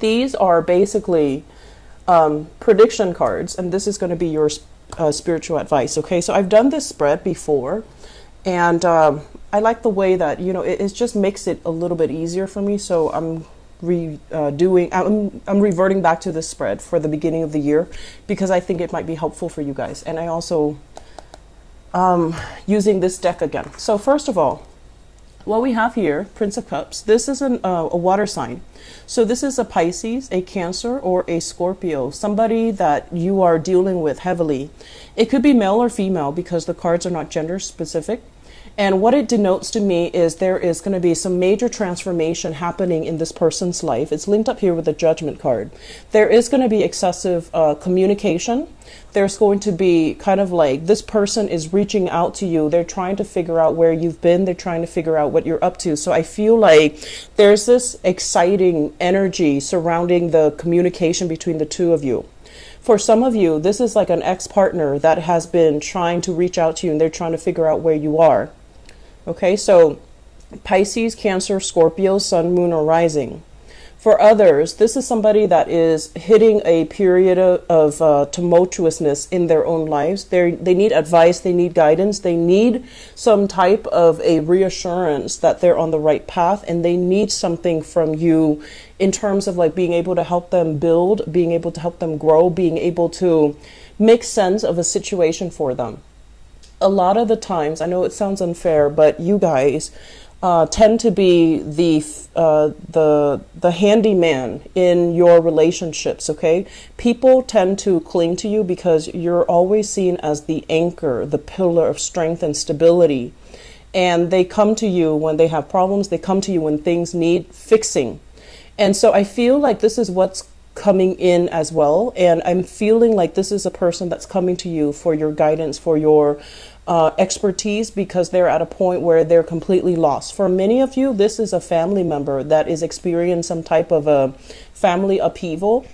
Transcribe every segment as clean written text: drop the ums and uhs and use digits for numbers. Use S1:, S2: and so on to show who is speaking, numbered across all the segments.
S1: These are basically prediction cards, and this is going to be your spiritual advice. Okay, so I've done this spread before, and I like the way that, you know, it just makes it a little bit easier for me. So I'm reverting back to this spread for the beginning of the year because I think it might be helpful for you guys. And I also using this deck again. So first of all, what we have here, Prince of Cups, this is a water sign. So this is a Pisces, a Cancer, or a Scorpio, somebody that you are dealing with heavily. It could be male or female because the cards are not gender specific. And what it denotes to me is there is going to be some major transformation happening in this person's life. It's linked up here with the Judgment card. There is going to be excessive communication. There's going to be kind of like this person is reaching out to you. They're trying to figure out where you've been. They're trying to figure out what you're up to. So I feel like there's this exciting energy surrounding the communication between the two of you. For some of you, this is like an ex-partner that has been trying to reach out to you and they're trying to figure out where you are. Okay, so Pisces, Cancer, Scorpio, Sun, Moon, or Rising. For others, this is somebody that is hitting a period of tumultuousness in their own lives. They need advice, they need guidance, they need some type of a reassurance that they're on the right path, and they need something from you in terms of like being able to help them build, being able to help them grow, being able to make sense of a situation for them. A lot of the times, I know it sounds unfair, but you guys tend to be the handyman in your relationships, okay? People tend to cling to you because you're always seen as the anchor, the pillar of strength and stability. And they come to you when they have problems. They come to you when things need fixing. And so I feel like this is what's coming in as well. And I'm feeling like this is a person that's coming to you for your guidance, for your expertise, because they're at a point where they're completely lost. For many of you, this is a family member that is experiencing some type of a family upheaval,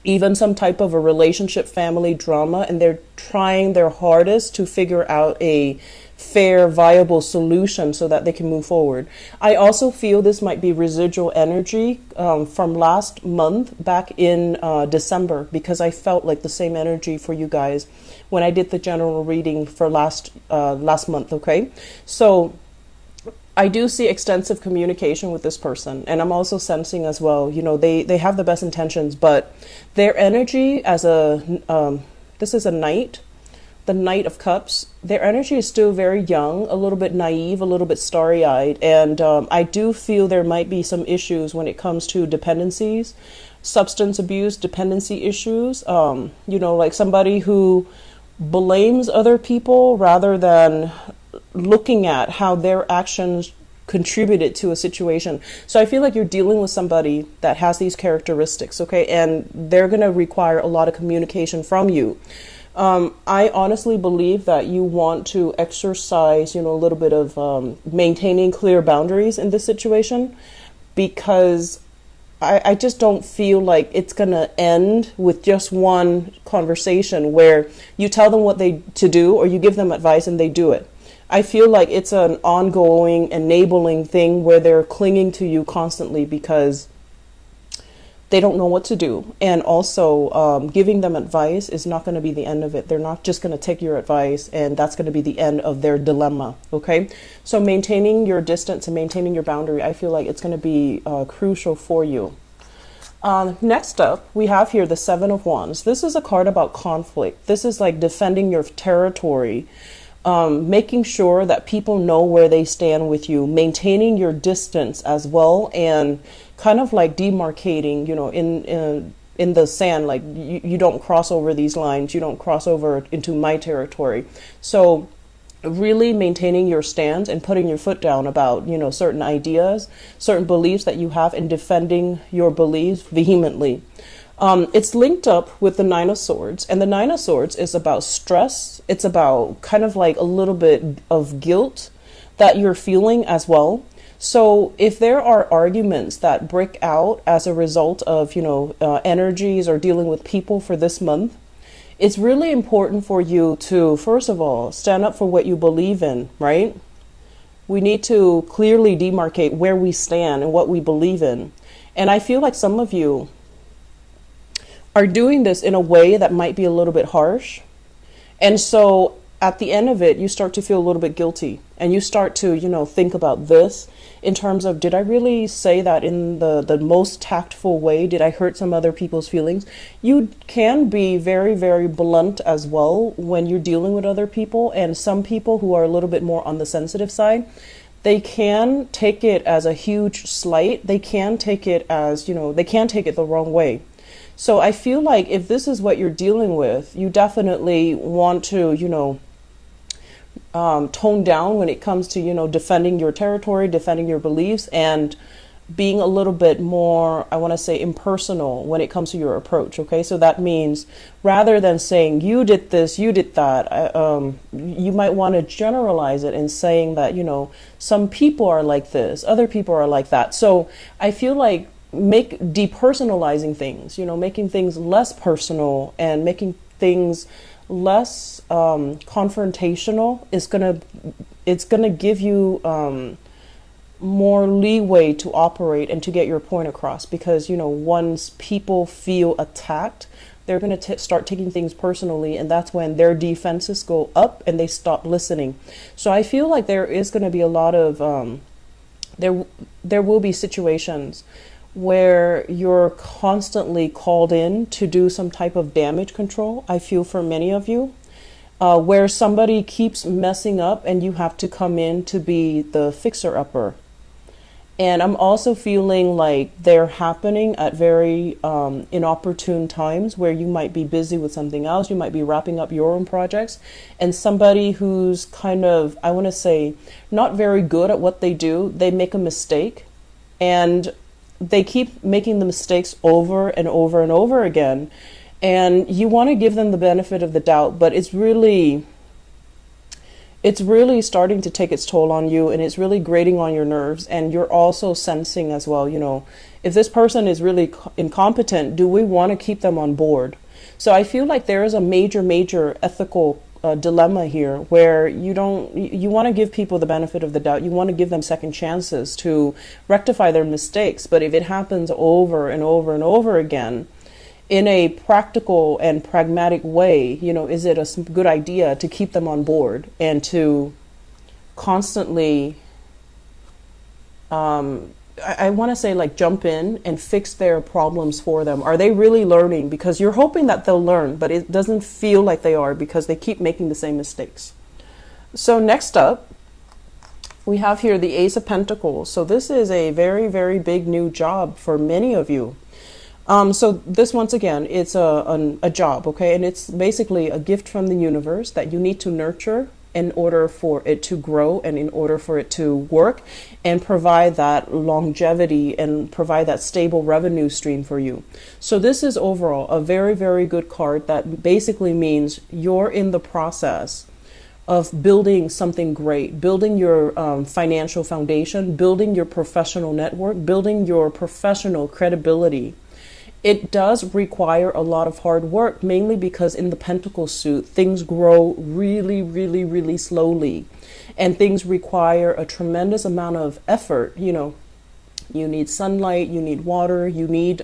S1: even some type of a relationship family drama, and they're trying their hardest to figure out a fair, viable solution so that they can move forward. I also feel this might be residual energy from last month back in December, because I felt like the same energy for you guys when I did the general reading for last month. Okay, so I do see extensive communication with this person, and I'm also sensing as well, you know, they have the best intentions, but their energy as this is a knight, the Knight of Cups, their energy is still very young, a little bit naive, a little bit starry-eyed, and I do feel there might be some issues when it comes to dependencies, substance abuse, dependency issues, you know, like somebody who blames other people rather than looking at how their actions contributed to a situation. So I feel like you're dealing with somebody that has these characteristics, okay, and they're going to require a lot of communication from you. I honestly believe that you want to exercise, you know, a little bit of maintaining clear boundaries in this situation, because I just don't feel like it's going to end with just one conversation where you tell them what to do or you give them advice and they do it. I feel like it's an ongoing, enabling thing where they're clinging to you constantly because they don't know what to do. And also giving them advice is not going to be the end of it. They're not just going to take your advice and that's going to be the end of their dilemma. Okay, so maintaining your distance and maintaining your boundary, I feel like it's going to be crucial for you. Next up, we have here the Seven of Wands. This is a card about conflict. This is like defending your territory, making sure that people know where they stand with you, maintaining your distance as well, and kind of like demarcating, you know, in the sand, like you don't cross over these lines, you don't cross over into my territory. So really maintaining your stance and putting your foot down about, you know, certain ideas, certain beliefs that you have, and defending your beliefs vehemently. It's linked up with the Nine of Swords, and the Nine of Swords is about stress. It's about kind of like a little bit of guilt that you're feeling as well. So if there are arguments that break out as a result of, you know, energies or dealing with people for this month, it's really important for you to, first of all, stand up for what you believe in, right? We need to clearly demarcate where we stand and what we believe in. And I feel like some of you are doing this in a way that might be a little bit harsh. And so at the end of it, you start to feel a little bit guilty, and you start to, think about this in terms of, did I really say that in the most tactful way? Did I hurt some other people's feelings? You can be very, very blunt as well when you're dealing with other people. And some people who are a little bit more on the sensitive side, they can take it as a huge slight. They can take it as, they can take it the wrong way. So I feel like if this is what you're dealing with, you definitely want to, tone down when it comes to, defending your territory, defending your beliefs, and being a little bit more, I want to say, impersonal when it comes to your approach. Okay, so that means rather than saying you did this, you did that, you might want to generalize it and saying that, some people are like this, other people are like that. So I feel like depersonalizing things, making things less personal and making things less confrontational it's gonna give you more leeway to operate and to get your point across, because once people feel attacked, they're going to start taking things personally, and that's when their defenses go up and they stop listening. So I feel like there is going to be a lot of there will be situations where you're constantly called in to do some type of damage control. I feel for many of you, where somebody keeps messing up and you have to come in to be the fixer-upper. And I'm also feeling like they're happening at very inopportune times where you might be busy with something else. You might be wrapping up your own projects, and somebody who's kind of, I want to say, not very good at what they do, they make a mistake, and they keep making the mistakes over and over and over again. And you want to give them the benefit of the doubt, but it's really starting to take its toll on you, and it's really grating on your nerves. And you're also sensing as well, if this person is really incompetent, do we want to keep them on board? So I feel like there is a major ethical dilemma here, where you want to give people the benefit of the doubt. You want to give them second chances to rectify their mistakes. But if it happens over and over and over again, in a practical and pragmatic way, is it a good idea to keep them on board and to constantly, I want to say, like, jump in and fix their problems for them? Are they really learning? Because you're hoping that they'll learn, but it doesn't feel like they are, because they keep making the same mistakes. So next up, we have here the Ace of Pentacles. So this is a very, very big new job for many of you. So this, once again, it's a job, okay? And it's basically a gift from the universe that you need to nurture in order for it to grow and in order for it to work and provide that longevity and provide that stable revenue stream for you. So this is overall a very, very good card that basically means you're in the process of building something great, building your financial foundation, building your professional network, building your professional credibility. It does require a lot of hard work, mainly because in the Pentacle suit, things grow really, really, really slowly. And things require a tremendous amount of effort. You need sunlight, you need water, you need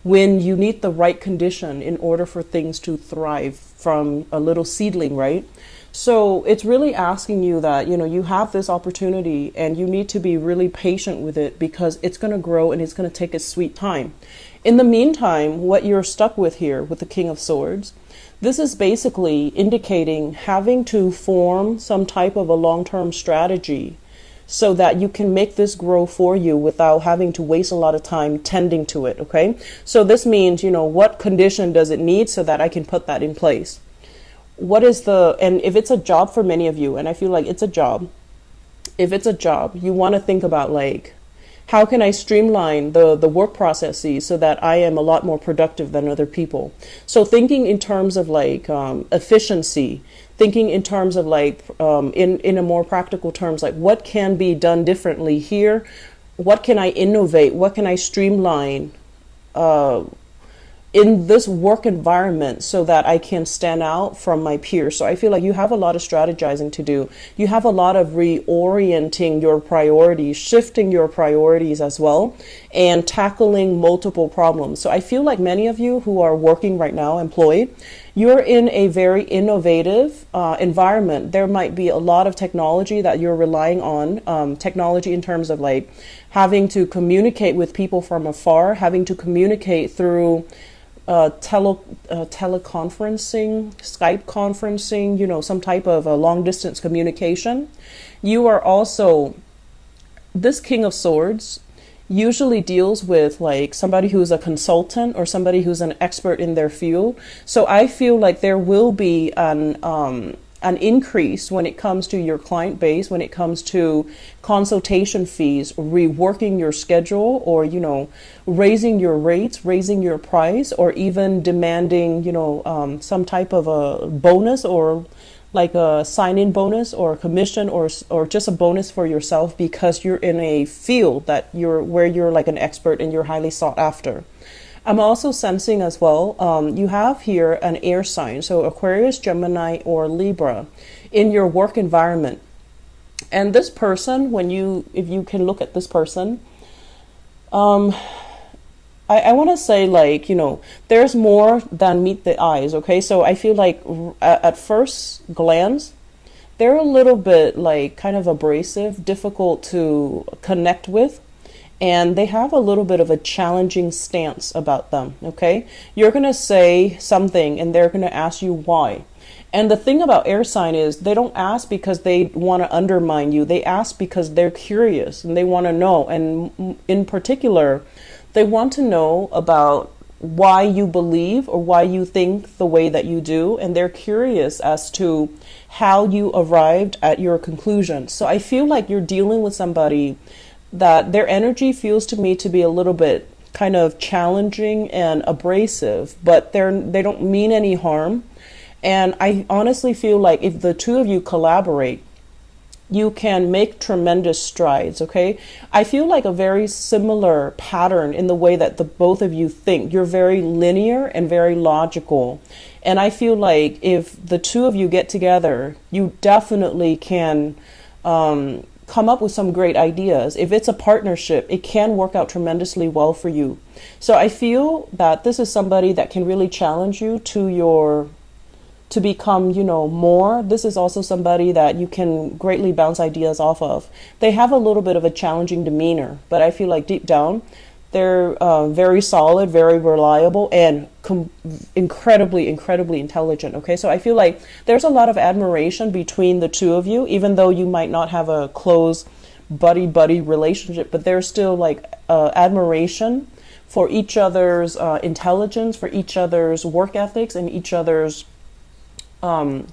S1: wind, you need the right condition in order for things to thrive from a little seedling, right? So it's really asking you that, you have this opportunity and you need to be really patient with it, because it's going to grow and it's going to take its sweet time. In the meantime, what you're stuck with here with the King of Swords, this is basically indicating having to form some type of a long-term strategy so that you can make this grow for you without having to waste a lot of time tending to it, okay? So this means, what condition does it need so that I can put that in place? And if it's a job for many of you, and I feel like it's a job, if it's a job, you want to think about, like, how can I streamline the work processes so that I am a lot more productive than other people? So thinking in terms of, like, efficiency, thinking in terms of, like, in a more practical terms, like, what can be done differently here? What can I innovate? What can I streamline in this work environment so that I can stand out from my peers? So I feel like you have a lot of strategizing to do. You have a lot of reorienting your priorities, shifting your priorities as well. and tackling multiple problems. So I feel like many of you who are working right now, employed, you're in a very innovative environment. There might be a lot of technology that you're relying on, technology in terms of like having to communicate with people from afar, having to communicate through teleconferencing, Skype conferencing, some type of a long distance communication. You are also, this King of Swords usually deals with like somebody who's a consultant or somebody who's an expert in their field. So I feel like there will be an increase when it comes to your client base, when it comes to consultation fees, reworking your schedule, or, raising your rates, raising your price, or even demanding, some type of a bonus, or like a sign-in bonus or a commission, or just a bonus for yourself because you're in a field where you're like an expert and you're highly sought after. I'm also sensing as well, you have here an air sign, so Aquarius, Gemini, or Libra in your work environment. And this person, if you can look at this person, I want to say like, there's more than meet the eyes, okay? So I feel like at first glance, they're a little bit like kind of abrasive, difficult to connect with. And they have a little bit of a challenging stance about them, okay? You're going to say something and they're going to ask you why. And the thing about air sign is they don't ask because they want to undermine you. They ask because they're curious and they want to know. And in particular, they want to know about why you believe or why you think the way that you do. And they're curious as to how you arrived at your conclusion. So I feel like you're dealing with somebody that their energy feels to me to be a little bit kind of challenging and abrasive, but they don't mean any harm. And I honestly feel like if the two of you collaborate, you can make tremendous strides, okay? I feel like a very similar pattern in the way that the both of you think. You're very linear and very logical. And I feel like if the two of you get together, you definitely can come up with some great ideas. If it's a partnership, it can work out tremendously well for you. So I feel that this is somebody that can really challenge you to become, more. This is also somebody that you can greatly bounce ideas off of. They have a little bit of a challenging demeanor, but I feel like deep down, they're very solid, very reliable, and incredibly, incredibly intelligent. Okay, so I feel like there's a lot of admiration between the two of you, even though you might not have a close buddy-buddy relationship, but there's still like admiration for each other's intelligence, for each other's work ethics, and each other's, I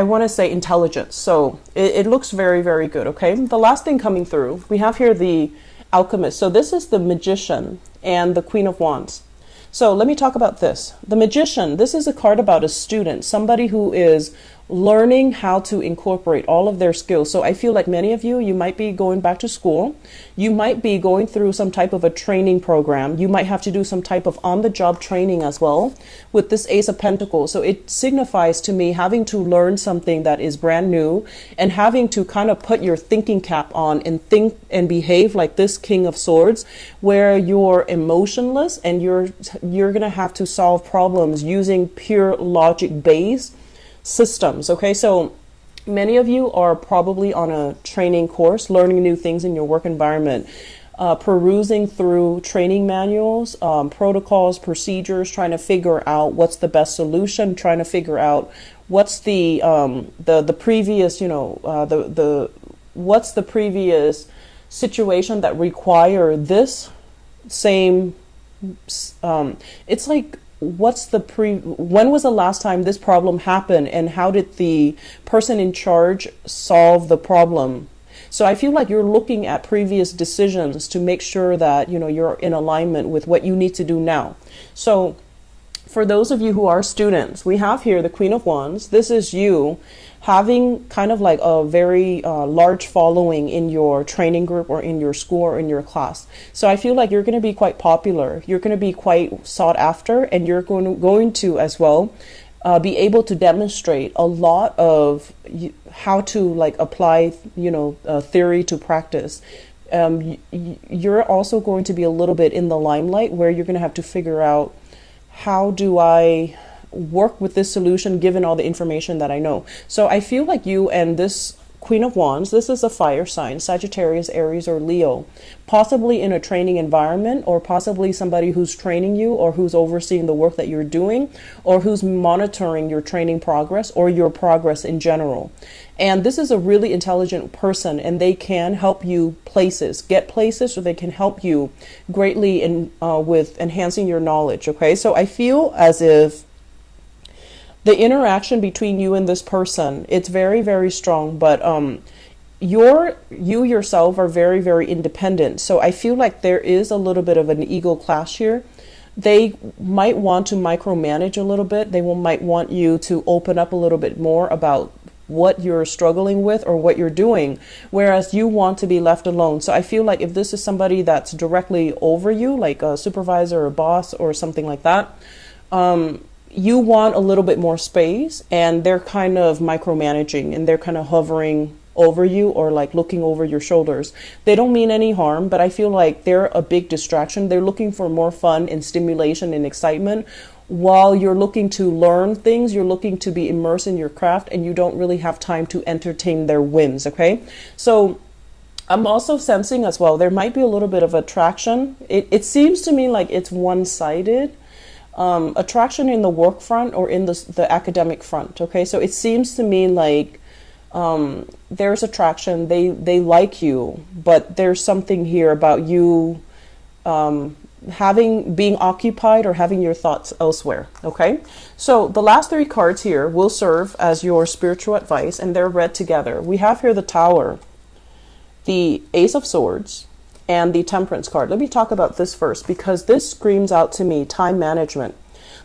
S1: want to say intelligence. So it looks very, very good. Okay, the last thing coming through, we have here the Alchemist. So this is the Magician and the Queen of Wands. So let me talk about this. The Magician, this is a card about a student, somebody who is learning how to incorporate all of their skills. So I feel like many of you, you might be going back to school. You might be going through some type of a training program. You might have to do some type of on-the-job training as well with this Ace of Pentacles. So it signifies to me having to learn something that is brand new and having to kind of put your thinking cap on and think and behave like this King of Swords, where you're emotionless and you're going to have to solve problems using pure logic-based systems. Okay, so many of you are probably on a training course, learning new things in your work environment, perusing through training manuals, protocols, procedures, trying to figure out what's the best solution, trying to figure out what's the previous, what's the previous situation that require this same. It's like, when was the last time this problem happened, and how did the person in charge solve the problem? So I feel like you're looking at previous decisions to make sure that, you're in alignment with what you need to do now. So for those of you who are students, we have here the Queen of Wands. This is you having kind of like a very large following in your training group or in your school or in your class. So I feel like you're going to be quite popular. You're going to be quite sought after, and you're going to as well be able to demonstrate a lot of how to like apply, theory to practice. you're also going to be a little bit in the limelight, where you're going to have to figure out, how do I work with this solution given all the information that I know? So I feel like you and this Queen of Wands, this is a fire sign, Sagittarius, Aries, or Leo, possibly in a training environment, or possibly somebody who's training you, or who's overseeing the work that you're doing, or who's monitoring your training progress or your progress in general. And this is a really intelligent person, and they can help you get places, or they can help you greatly with enhancing your knowledge. Okay, so I feel as if the interaction between you and this person, it's very, very strong, but you yourself are very, very independent. So I feel like there is a little bit of an ego clash here. They might want to micromanage a little bit. Might want you to open up a little bit more about what you're struggling with or what you're doing, whereas you want to be left alone. So I feel like if this is somebody that's directly over you, like a supervisor or boss or something like that, you want a little bit more space, and they're kind of micromanaging, and they're kind of hovering over you, or like looking over your shoulders. They don't mean any harm, but I feel like they're a big distraction. They're looking for more fun and stimulation and excitement, while you're looking to learn things, you're looking to be immersed in your craft, and you don't really have time to entertain their whims. Okay, so I'm also sensing as well, there might be a little bit of attraction. It seems to me like it's one-sided. Attraction in the work front or in the academic front. Okay, so it seems to me like there's attraction. They like you, but there's something here about you being occupied or having your thoughts elsewhere. Okay, so the last three cards here will serve as your spiritual advice, and they're read together. We have here the Tower, the Ace of Swords, and the Temperance card. Let me talk about this first, because this screams out to me time management.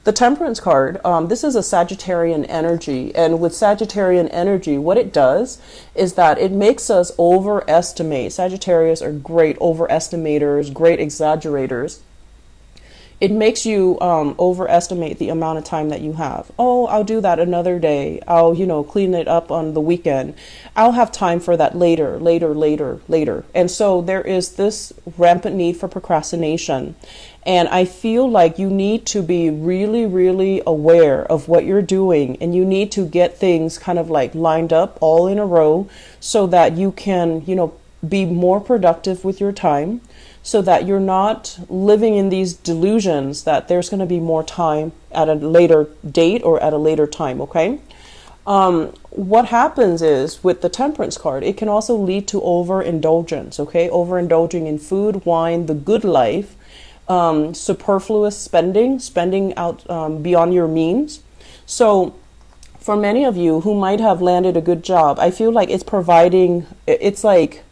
S1: The Temperance card, this is a Sagittarian energy, and with Sagittarian energy, what it does is that it makes us overestimate. Sagittarius are great overestimators, great exaggerators. It makes you overestimate the amount of time that you have. Oh, I'll do that another day. I'll, clean it up on the weekend. I'll have time for that later. And so there is this rampant need for procrastination. And I feel like you need to be really, really aware of what you're doing, and you need to get things kind of like lined up all in a row, so that you can, be more productive with your time, so that you're not living in these delusions that there's going to be more time at a later date or at a later time. Okay. What happens is, with the Temperance card, it can also lead to overindulgence. Okay. Overindulging in food, wine, the good life, superfluous spending out beyond your means. So for many of you who might have landed a good job, I feel like it's like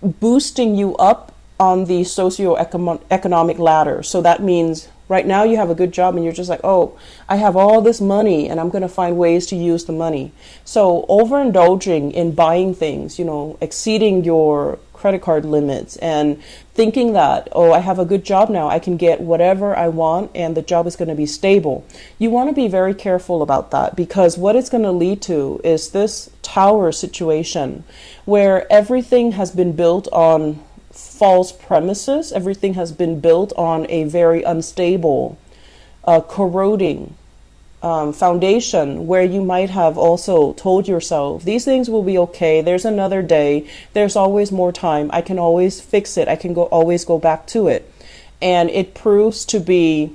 S1: boosting you up on the socioeconomic ladder. So that means right now you have a good job, and you're just like, oh, I have all this money, and I'm going to find ways to use the money. So overindulging in buying things, exceeding your credit card limits, and thinking that, oh, I have a good job now, I can get whatever I want, and the job is going to be stable. You want to be very careful about that, because what it's going to lead to is this Tower situation, where everything has been built on false premises. Everything has been built on a very unstable, corroding foundation, where you might have also told yourself, these things will be okay, there's another day, there's always more time, I can always fix it, I can always go back to it. And it proves to be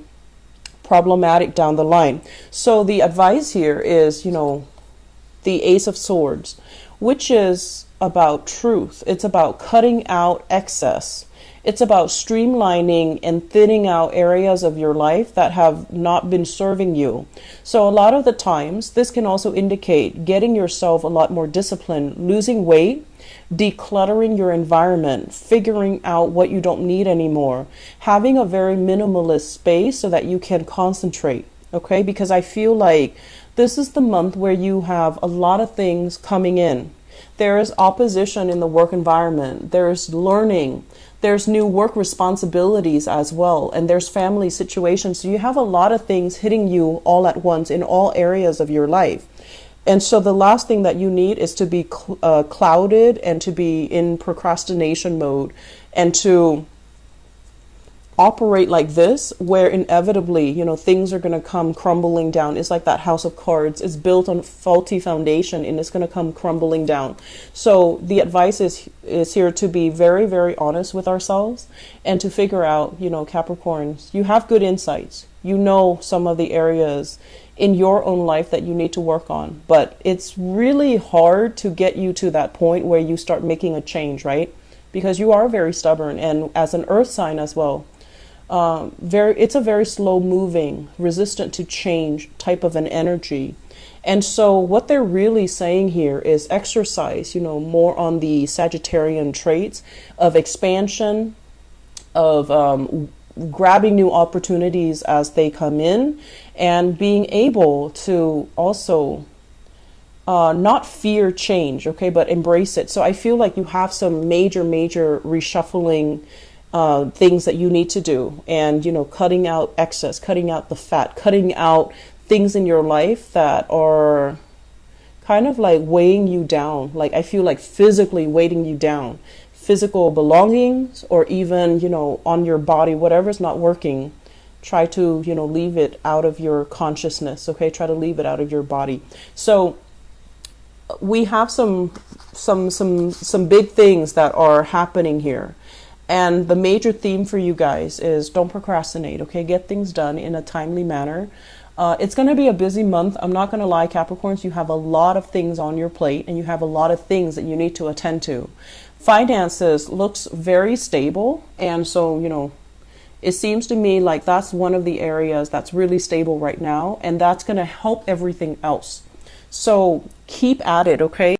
S1: problematic down the line. So the advice here is, the Ace of Swords, which is about truth. It's about cutting out excess. It's about streamlining and thinning out areas of your life that have not been serving you. So a lot of the times, this can also indicate getting yourself a lot more disciplined, losing weight, decluttering your environment, figuring out what you don't need anymore, having a very minimalist space so that you can concentrate. Okay, because I feel like this is the month where you have a lot of things coming in. There is opposition in the work environment. There's learning. There's new work responsibilities as well. And there's family situations. So you have a lot of things hitting you all at once in all areas of your life. And so the last thing that you need is to be clouded and to be in procrastination mode and to operate like this, where inevitably, things are going to come crumbling down. It's like that house of cards. It's built on faulty foundation and it's going to come crumbling down. So the advice is here to be very, very honest with ourselves and to figure out, Capricorns, you have good insights. You know some of the areas in your own life that you need to work on, but it's really hard to get you to that point where you start making a change, right? Because you are very stubborn, and as an earth sign as well, it's a very slow moving, resistant to change type of an energy. And so what they're really saying here is exercise, more on the Sagittarian traits of expansion, of grabbing new opportunities as they come in, and being able to also not fear change, okay, but embrace it. So I feel like you have some major reshuffling things that you need to do, and cutting out excess, cutting out the fat, cutting out things in your life that are kind of like weighing you down. Like I feel like physically weighing you down, physical belongings, or even on your body, whatever's not working, try to leave it out of your consciousness, okay? Try to leave it out of your body. So we have some big things that are happening here. And the major theme for you guys is don't procrastinate, okay? Get things done in a timely manner. It's going to be a busy month. I'm not going to lie, Capricorns, you have a lot of things on your plate and you have a lot of things that you need to attend to. Finances looks very stable. And so, it seems to me like that's one of the areas that's really stable right now. And that's going to help everything else. So keep at it, okay?